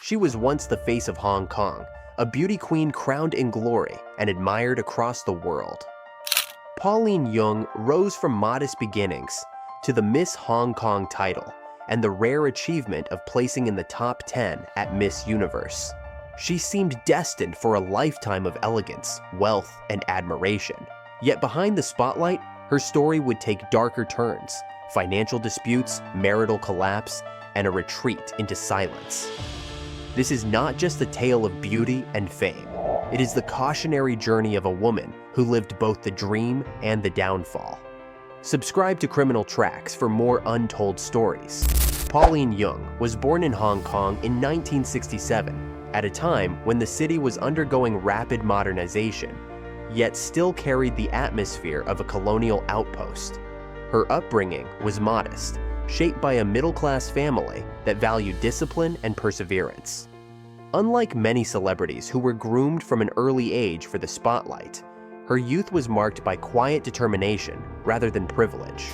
She was once the face of Hong Kong, a beauty queen crowned in glory and admired across the world. Pauline Yeung rose from modest beginnings to the Miss Hong Kong title and the rare achievement of placing in the top 10 at Miss Universe. She seemed destined for a lifetime of elegance, wealth, and admiration. Yet behind the spotlight, her story would take darker turns: financial disputes, marital collapse, and a retreat into silence. This is not just a tale of beauty and fame. It is the cautionary journey of a woman who lived both the dream and the downfall. Subscribe to Criminal Tracks for more untold stories. Pauline Yeung was born in Hong Kong in 1967, at a time when the city was undergoing rapid modernization, yet still carried the atmosphere of a colonial outpost. Her upbringing was modest, shaped by a middle-class family that valued discipline and perseverance. Unlike many celebrities who were groomed from an early age for the spotlight, her youth was marked by quiet determination rather than privilege.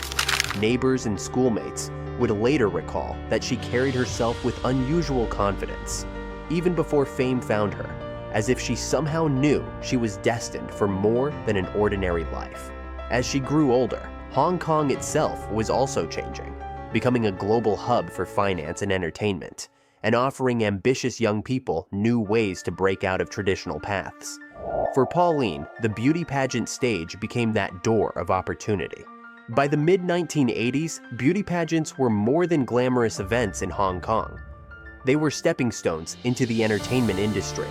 Neighbors and schoolmates would later recall that she carried herself with unusual confidence, even before fame found her, as if she somehow knew she was destined for more than an ordinary life. As she grew older, Hong Kong itself was also changing, becoming a global hub for finance and entertainment, and offering ambitious young people new ways to break out of traditional paths. For Pauline, the beauty pageant stage became that door of opportunity. By the mid-1980s, beauty pageants were more than glamorous events in Hong Kong. They were stepping stones into the entertainment industry.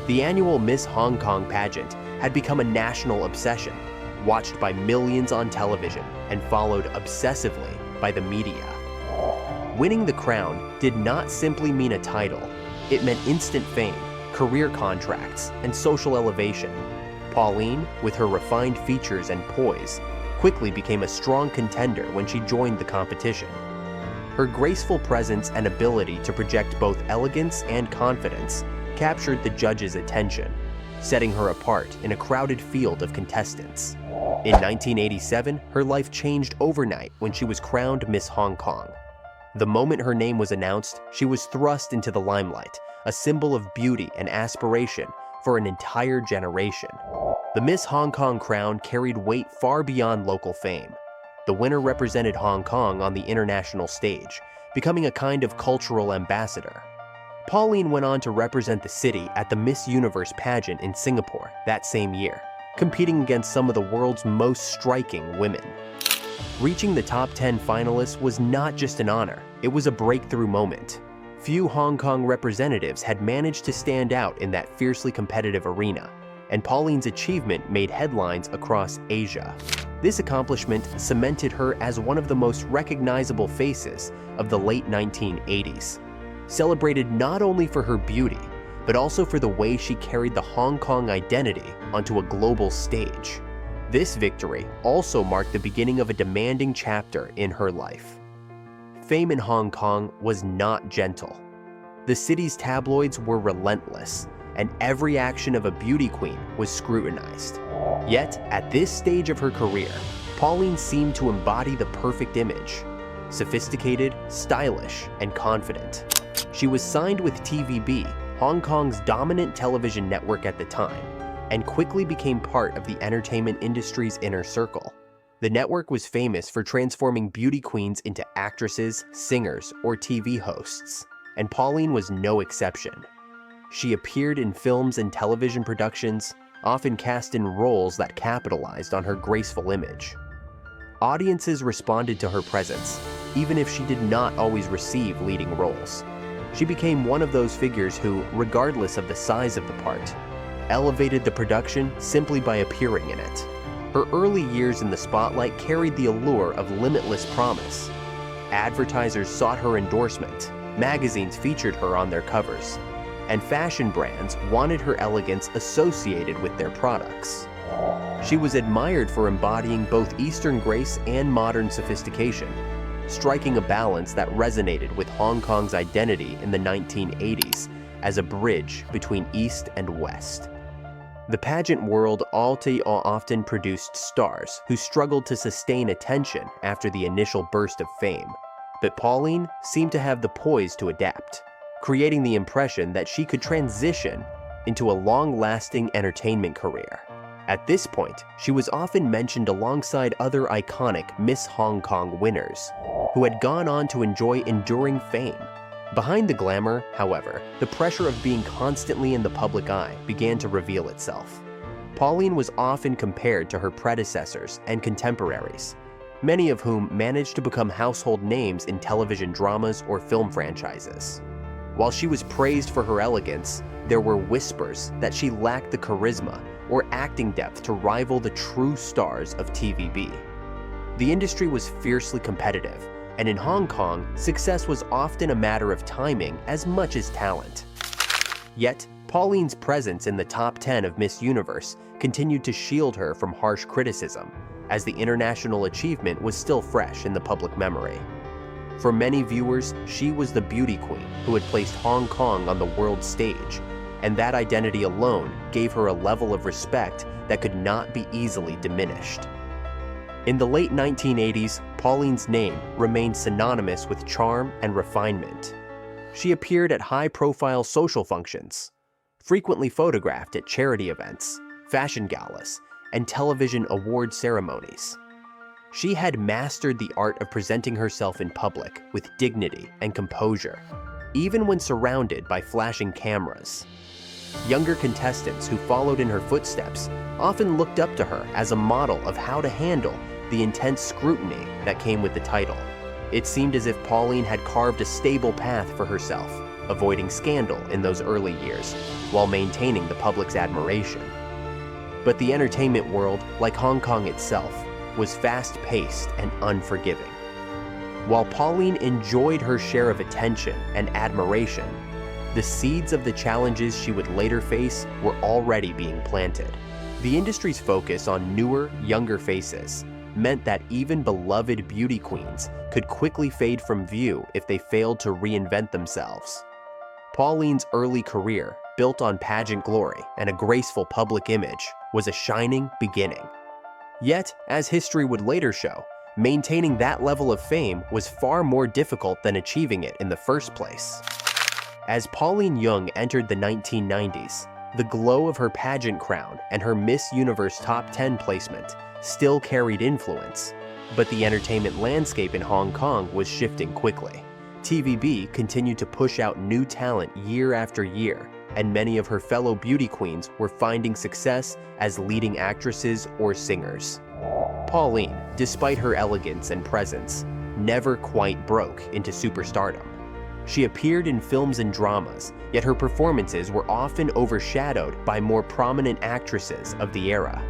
The annual Miss Hong Kong pageant had become a national obsession, watched by millions on television and followed obsessively by the media. Winning the crown did not simply mean a title. It meant instant fame, career contracts, and social elevation. Pauline, with her refined features and poise, quickly became a strong contender when she joined the competition. Her graceful presence and ability to project both elegance and confidence captured the judges' attention, setting her apart in a crowded field of contestants. In 1987, her life changed overnight when she was crowned Miss Hong Kong. The moment her name was announced, she was thrust into the limelight, a symbol of beauty and aspiration for an entire generation. The Miss Hong Kong crown carried weight far beyond local fame. The winner represented Hong Kong on the international stage, becoming a kind of cultural ambassador. Pauline went on to represent the city at the Miss Universe pageant in Singapore that same year, competing against some of the world's most striking women. Reaching the top 10 finalists was not just an honor, it was a breakthrough moment. Few Hong Kong representatives had managed to stand out in that fiercely competitive arena, and Pauline's achievement made headlines across Asia. This accomplishment cemented her as one of the most recognizable faces of the late 1980s, celebrated not only for her beauty, but also for the way she carried the Hong Kong identity onto a global stage. This victory also marked the beginning of a demanding chapter in her life. Fame in Hong Kong was not gentle. The city's tabloids were relentless, and every action of a beauty queen was scrutinized. Yet, at this stage of her career, Pauline seemed to embody the perfect image: sophisticated, stylish, and confident. She was signed with TVB, Hong Kong's dominant television network at the time, and quickly became part of the entertainment industry's inner circle. The network was famous for transforming beauty queens into actresses, singers, or TV hosts, and Pauline was no exception. She appeared in films and television productions, often cast in roles that capitalized on her graceful image. Audiences responded to her presence, even if she did not always receive leading roles. She became one of those figures who, regardless of the size of the part, elevated the production simply by appearing in it. Her early years in the spotlight carried the allure of limitless promise. Advertisers sought her endorsement, magazines featured her on their covers, and fashion brands wanted her elegance associated with their products. She was admired for embodying both Eastern grace and modern sophistication, striking a balance that resonated with Hong Kong's identity in the 1980s as a bridge between East and West. The pageant world often produced stars who struggled to sustain attention after the initial burst of fame, but Pauline seemed to have the poise to adapt. creating the impression that she could transition into a long-lasting entertainment career. At this point, she was often mentioned alongside other iconic Miss Hong Kong winners who had gone on to enjoy enduring fame. Behind the glamour, however, the pressure of being constantly in the public eye began to reveal itself. Pauline was often compared to her predecessors and contemporaries, many of whom managed to become household names in television dramas or film franchises. While she was praised for her elegance, there were whispers that she lacked the charisma or acting depth to rival the true stars of TVB. The industry was fiercely competitive, and in Hong Kong, success was often a matter of timing as much as talent. Yet, Pauline's presence in the top 10 of Miss Universe continued to shield her from harsh criticism, as the international achievement was still fresh in the public memory. For many viewers, she was the beauty queen who had placed Hong Kong on the world stage, and that identity alone gave her a level of respect that could not be easily diminished. In the late 1980s, Pauline's name remained synonymous with charm and refinement. She appeared at high-profile social functions, frequently photographed at charity events, fashion galas, and television award ceremonies. She had mastered the art of presenting herself in public with dignity and composure, even when surrounded by flashing cameras. Younger contestants who followed in her footsteps often looked up to her as a model of how to handle the intense scrutiny that came with the title. It seemed as if Pauline had carved a stable path for herself, avoiding scandal in those early years, while maintaining the public's admiration. But the entertainment world, like Hong Kong itself, was fast-paced and unforgiving. While Pauline enjoyed her share of attention and admiration, the seeds of the challenges she would later face were already being planted. The industry's focus on newer, younger faces meant that even beloved beauty queens could quickly fade from view if they failed to reinvent themselves. Pauline's early career, built on pageant glory and a graceful public image, was a shining beginning. Yet, as history would later show, maintaining that level of fame was far more difficult than achieving it in the first place. As Pauline Yeung entered the 1990s, the glow of her pageant crown and her Miss Universe Top 10 placement still carried influence, but the entertainment landscape in Hong Kong was shifting quickly. TVB continued to push out new talent year after year, and many of her fellow beauty queens were finding success as leading actresses or singers. Pauline, despite her elegance and presence, never quite broke into superstardom. She appeared in films and dramas, yet her performances were often overshadowed by more prominent actresses of the era.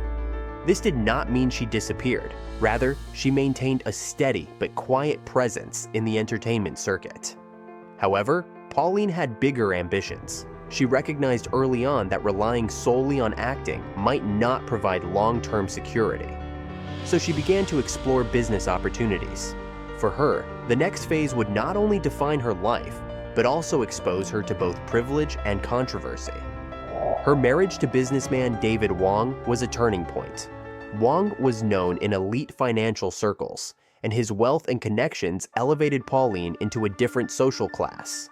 This did not mean she disappeared. Rather, she maintained a steady but quiet presence in the entertainment circuit. However, Pauline had bigger ambitions. She recognized early on that relying solely on acting might not provide long-term security. So she began to explore business opportunities. For her, the next phase would not only define her life, but also expose her to both privilege and controversy. Her marriage to businessman David Wong was a turning point. Wong was known in elite financial circles, and his wealth and connections elevated Pauline into a different social class.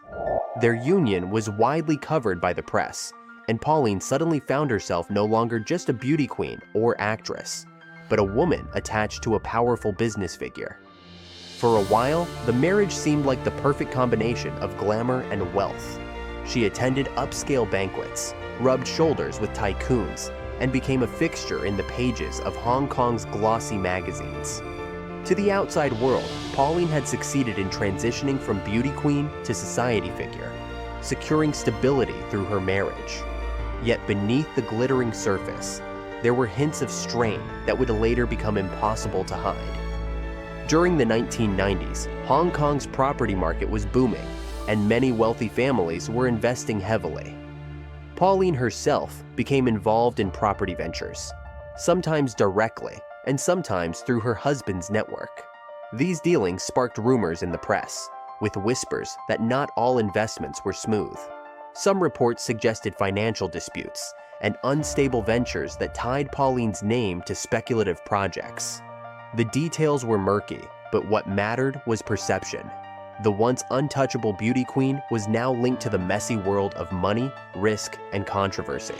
Their union was widely covered by the press, and Pauline suddenly found herself no longer just a beauty queen or actress, but a woman attached to a powerful business figure. For a while, the marriage seemed like the perfect combination of glamour and wealth. She attended upscale banquets, rubbed shoulders with tycoons, and became a fixture in the pages of Hong Kong's glossy magazines. To the outside world, Pauline had succeeded in transitioning from beauty queen to society figure, securing stability through her marriage. Yet beneath the glittering surface, there were hints of strain that would later become impossible to hide. During the 1990s, Hong Kong's property market was booming, and many wealthy families were investing heavily. Pauline herself became involved in property ventures, sometimes directly and sometimes through her husband's network. These dealings sparked rumors in the press, with whispers that not all investments were smooth. Some reports suggested financial disputes and unstable ventures that tied Pauline's name to speculative projects. The details were murky, but what mattered was perception. The once untouchable beauty queen was now linked to the messy world of money, risk, and controversy.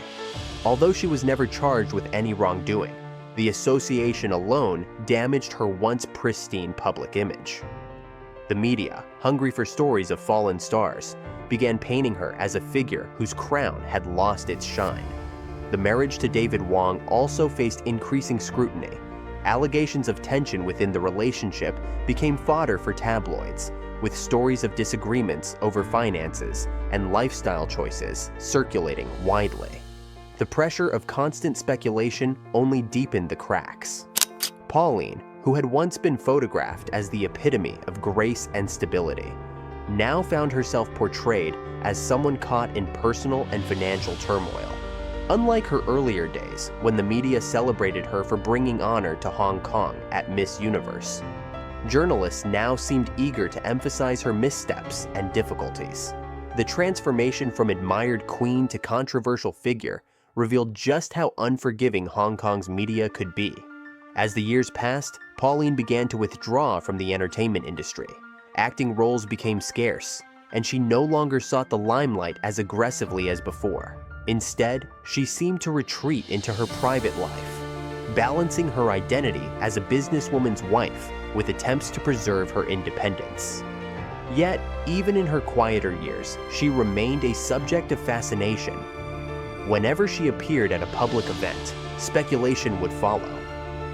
Although she was never charged with any wrongdoing, the association alone damaged her once pristine public image. The media, hungry for stories of fallen stars, began painting her as a figure whose crown had lost its shine. The marriage to David Wong also faced increasing scrutiny. Allegations of tension within the relationship became fodder for tabloids, with stories of disagreements over finances and lifestyle choices circulating widely. The pressure of constant speculation only deepened the cracks. Pauline, who had once been photographed as the epitome of grace and stability, now found herself portrayed as someone caught in personal and financial turmoil. Unlike her earlier days, when the media celebrated her for bringing honor to Hong Kong at Miss Universe, journalists now seemed eager to emphasize her missteps and difficulties. The transformation from admired queen to controversial figure revealed just how unforgiving Hong Kong's media could be. As the years passed, Pauline began to withdraw from the entertainment industry. Acting roles became scarce, and she no longer sought the limelight as aggressively as before. Instead, she seemed to retreat into her private life, balancing her identity as a businesswoman's wife with attempts to preserve her independence. Yet, even in her quieter years, she remained a subject of fascination. Whenever she appeared at a public event, speculation would follow.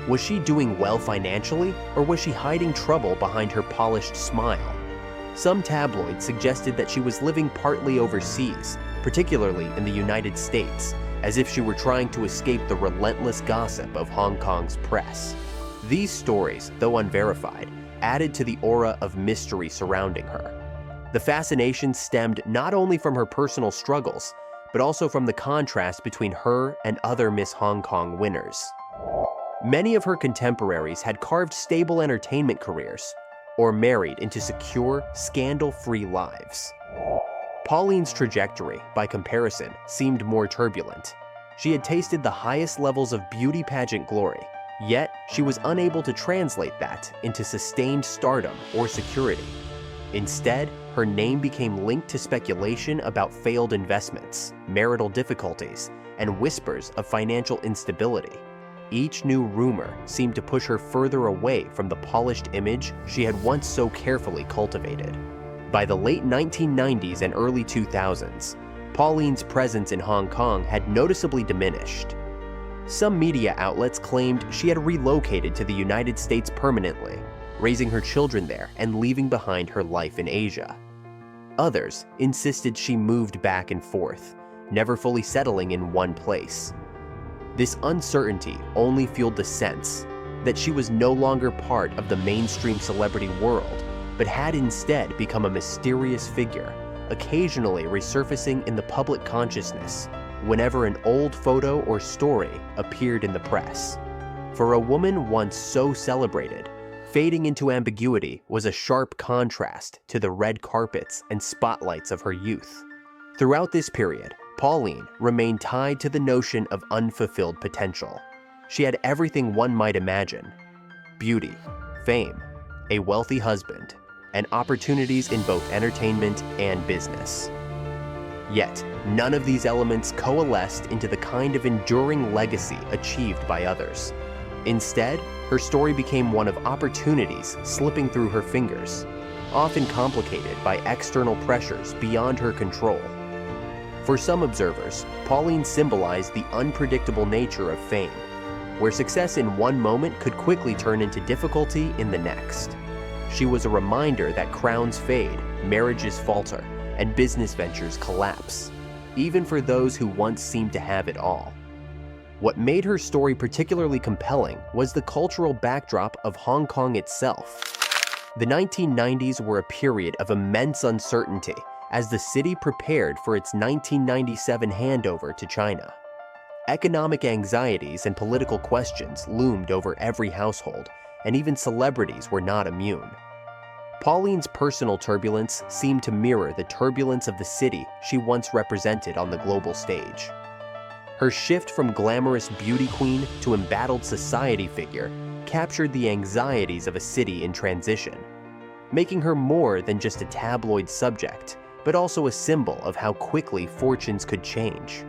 Was she doing well financially, or was she hiding trouble behind her polished smile? Some tabloids suggested that she was living partly overseas, particularly in the United States, as if she were trying to escape the relentless gossip of Hong Kong's press. These stories, though unverified, added to the aura of mystery surrounding her. The fascination stemmed not only from her personal struggles, but also from the contrast between her and other Miss Hong Kong winners. Many of her contemporaries had carved stable entertainment careers or married into secure, scandal-free lives. Pauline's trajectory, by comparison, seemed more turbulent. She had tasted the highest levels of beauty pageant glory, yet she was unable to translate that into sustained stardom or security. Instead, her name became linked to speculation about failed investments, marital difficulties, and whispers of financial instability. Each new rumor seemed to push her further away from the polished image she had once so carefully cultivated. By the late 1990s and early 2000s, Pauline's presence in Hong Kong had noticeably diminished. Some media outlets claimed she had relocated to the United States permanently, raising her children there and leaving behind her life in Asia. Others insisted she moved back and forth, never fully settling in one place. This uncertainty only fueled the sense that she was no longer part of the mainstream celebrity world, but had instead become a mysterious figure, occasionally resurfacing in the public consciousness whenever an old photo or story appeared in the press. For a woman once so celebrated, fading into ambiguity was a sharp contrast to the red carpets and spotlights of her youth. Throughout this period, Pauline remained tied to the notion of unfulfilled potential. She had everything one might imagine: beauty, fame, a wealthy husband, and opportunities in both entertainment and business. Yet, none of these elements coalesced into the kind of enduring legacy achieved by others. Instead, her story became one of opportunities slipping through her fingers, often complicated by external pressures beyond her control. For some observers, Pauline symbolized the unpredictable nature of fame, where success in one moment could quickly turn into difficulty in the next. She was a reminder that crowns fade, marriages falter, and business ventures collapse, even for those who once seemed to have it all. What made her story particularly compelling was the cultural backdrop of Hong Kong itself. The 1990s were a period of immense uncertainty as the city prepared for its 1997 handover to China. Economic anxieties and political questions loomed over every household, and even celebrities were not immune. Pauline's personal turbulence seemed to mirror the turbulence of the city she once represented on the global stage. Her shift from glamorous beauty queen to embattled society figure captured the anxieties of a city in transition. making her more than just a tabloid subject, but also a symbol of how quickly fortunes could change.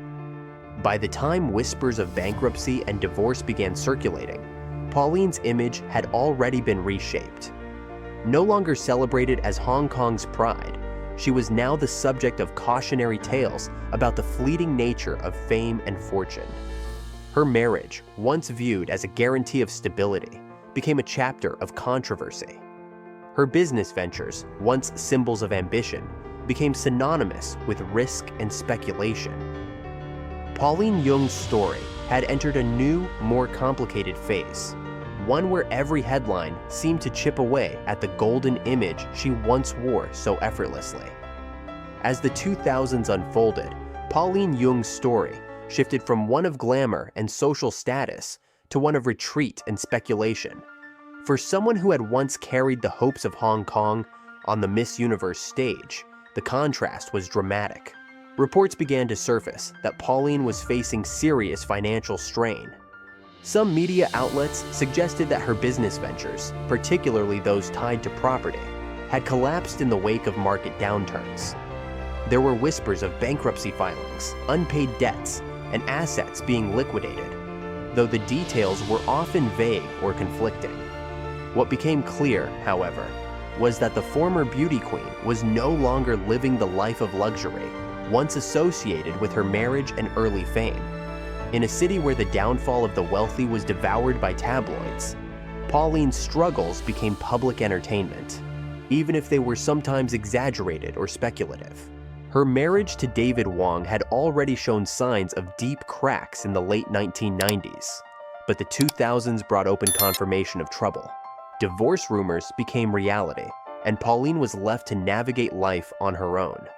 By the time whispers of bankruptcy and divorce began circulating, Pauline's image had already been reshaped. No longer celebrated as Hong Kong's pride, she was now the subject of cautionary tales about the fleeting nature of fame and fortune. Her marriage, once viewed as a guarantee of stability, became a chapter of controversy. Her business ventures, once symbols of ambition, became synonymous with risk and speculation. Pauline Yeung's story had entered a new, more complicated phase, one where every headline seemed to chip away at the golden image she once wore so effortlessly. As the 2000s unfolded, Pauline Yeung's story shifted from one of glamour and social status to one of retreat and speculation. For someone who had once carried the hopes of Hong Kong on the Miss Universe stage, the contrast was dramatic. Reports began to surface that Pauline was facing serious financial strain. Some media outlets suggested that her business ventures, particularly those tied to property, had collapsed in the wake of market downturns. There were whispers of bankruptcy filings, unpaid debts, and assets being liquidated, though the details were often vague or conflicting. What became clear, however, was that the former beauty queen was no longer living the life of luxury once associated with her marriage and early fame. In a city where the downfall of the wealthy was devoured by tabloids, Pauline's struggles became public entertainment, even if they were sometimes exaggerated or speculative. Her marriage to David Wong had already shown signs of deep cracks in the late 1990s, but the 2000s brought open confirmation of trouble. Divorce rumors became reality, and Pauline was left to navigate life on her own.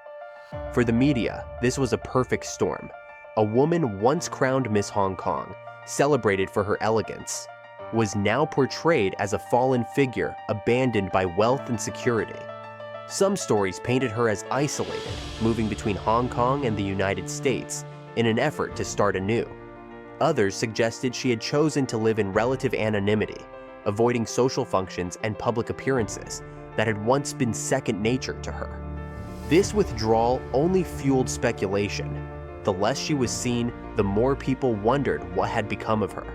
For the media, this was a perfect storm. A woman once crowned Miss Hong Kong, celebrated for her elegance, was now portrayed as a fallen figure abandoned by wealth and security. Some stories painted her as isolated, moving between Hong Kong and the United States in an effort to start anew. Others suggested she had chosen to live in relative anonymity, avoiding social functions and public appearances that had once been second nature to her. This withdrawal only fueled speculation. The less she was seen, the more people wondered what had become of her.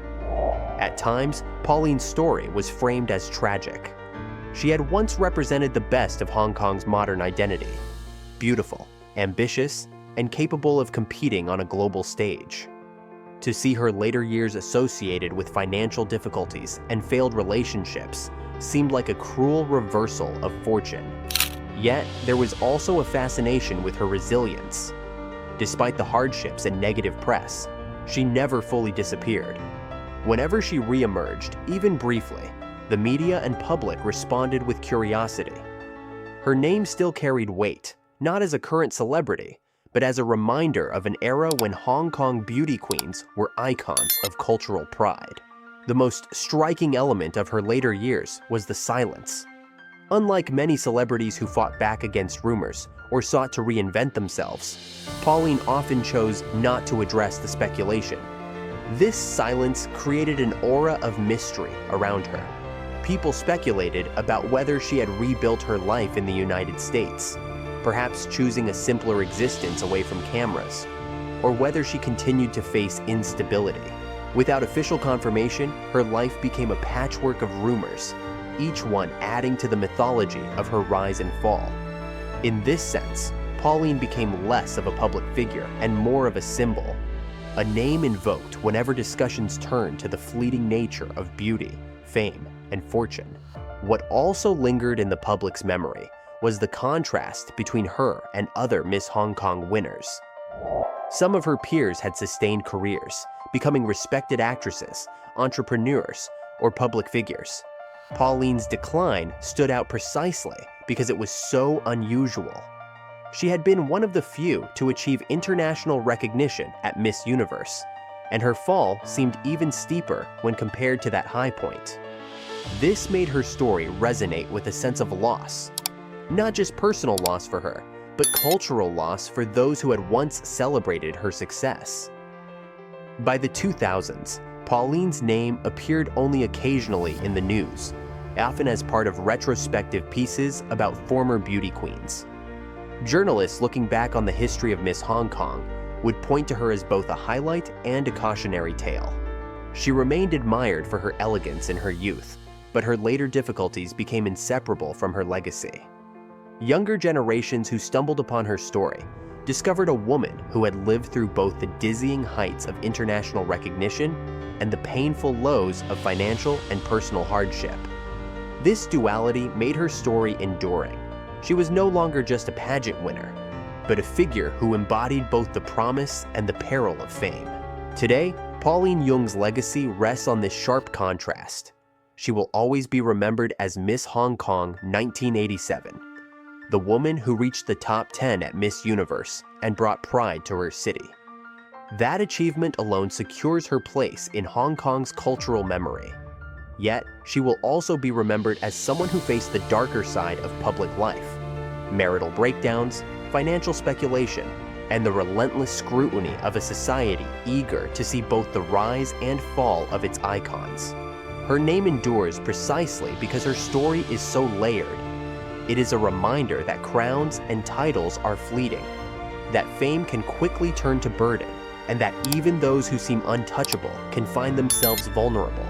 At times, Pauline's story was framed as tragic. She had once represented the best of Hong Kong's modern identity: beautiful, ambitious, and capable of competing on a global stage. To see her later years associated with financial difficulties and failed relationships seemed like a cruel reversal of fortune. Yet, there was also a fascination with her resilience. Despite the hardships and negative press, she never fully disappeared. Whenever she re-emerged, even briefly, the media and public responded with curiosity. Her name still carried weight, not as a current celebrity, but as a reminder of an era when Hong Kong beauty queens were icons of cultural pride. The most striking element of her later years was the silence. Unlike many celebrities who fought back against rumors or sought to reinvent themselves, Pauline often chose not to address the speculation. This silence created an aura of mystery around her. People speculated about whether she had rebuilt her life in the United States, perhaps choosing a simpler existence away from cameras, or whether she continued to face instability. Without official confirmation, her life became a patchwork of rumors, each one adding to the mythology of her rise and fall. In this sense, Pauline became less of a public figure and more of a symbol, a name invoked whenever discussions turned to the fleeting nature of beauty, fame, and fortune. What also lingered in the public's memory was the contrast between her and other Miss Hong Kong winners. Some of her peers had sustained careers, becoming respected actresses, entrepreneurs, or public figures. Pauline's decline stood out precisely because it was so unusual. She had been one of the few to achieve international recognition at Miss Universe, and her fall seemed even steeper when compared to that high point. This made her story resonate with a sense of loss, not just personal loss for her, but cultural loss for those who had once celebrated her success. By the 2000s, Pauline's name appeared only occasionally in the news. often as part of retrospective pieces about former beauty queens. Journalists looking back on the history of Miss Hong Kong would point to her as both a highlight and a cautionary tale. She remained admired for her elegance in her youth, but her later difficulties became inseparable from her legacy. Younger generations who stumbled upon her story discovered a woman who had lived through both the dizzying heights of international recognition and the painful lows of financial and personal hardship. This duality made her story enduring. She was no longer just a pageant winner, but a figure who embodied both the promise and the peril of fame. Today, Pauline Yeung's legacy rests on this sharp contrast. She will always be remembered as Miss Hong Kong 1987, the woman who reached the top 10 at Miss Universe and brought pride to her city. That achievement alone secures her place in Hong Kong's cultural memory. Yet, she will also be remembered as someone who faced the darker side of public life: marital breakdowns, financial speculation, and the relentless scrutiny of a society eager to see both the rise and fall of its icons. Her name endures precisely because her story is so layered. It is a reminder that crowns and titles are fleeting, that fame can quickly turn to burden, and that even those who seem untouchable can find themselves vulnerable.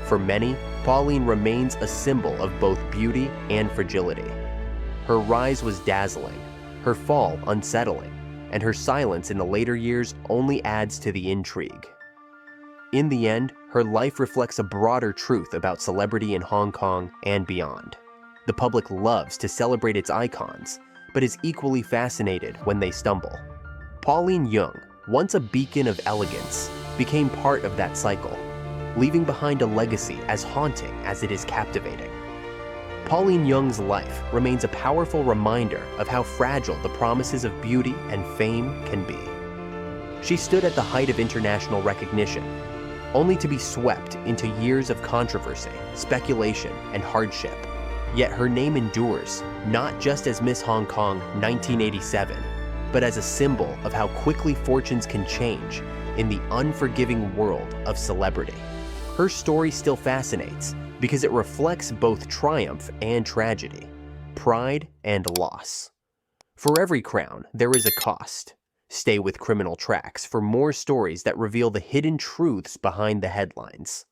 For many, Pauline remains a symbol of both beauty and fragility. Her rise was dazzling, her fall unsettling, and her silence in the later years only adds to the intrigue. In the end, her life reflects a broader truth about celebrity in Hong Kong and beyond. The public loves to celebrate its icons, but is equally fascinated when they stumble. Pauline Yeung, once a beacon of elegance, became part of that cycle, leaving behind a legacy as haunting as it is captivating. Pauline Yeung's life remains a powerful reminder of how fragile the promises of beauty and fame can be. She stood at the height of international recognition, only to be swept into years of controversy, speculation, and hardship. Yet her name endures, not just as Miss Hong Kong 1987, but as a symbol of how quickly fortunes can change in the unforgiving world of celebrity. Her story still fascinates because it reflects both triumph and tragedy, pride and loss. For every crown, there is a cost. Stay with Criminal Tracks for more stories that reveal the hidden truths behind the headlines.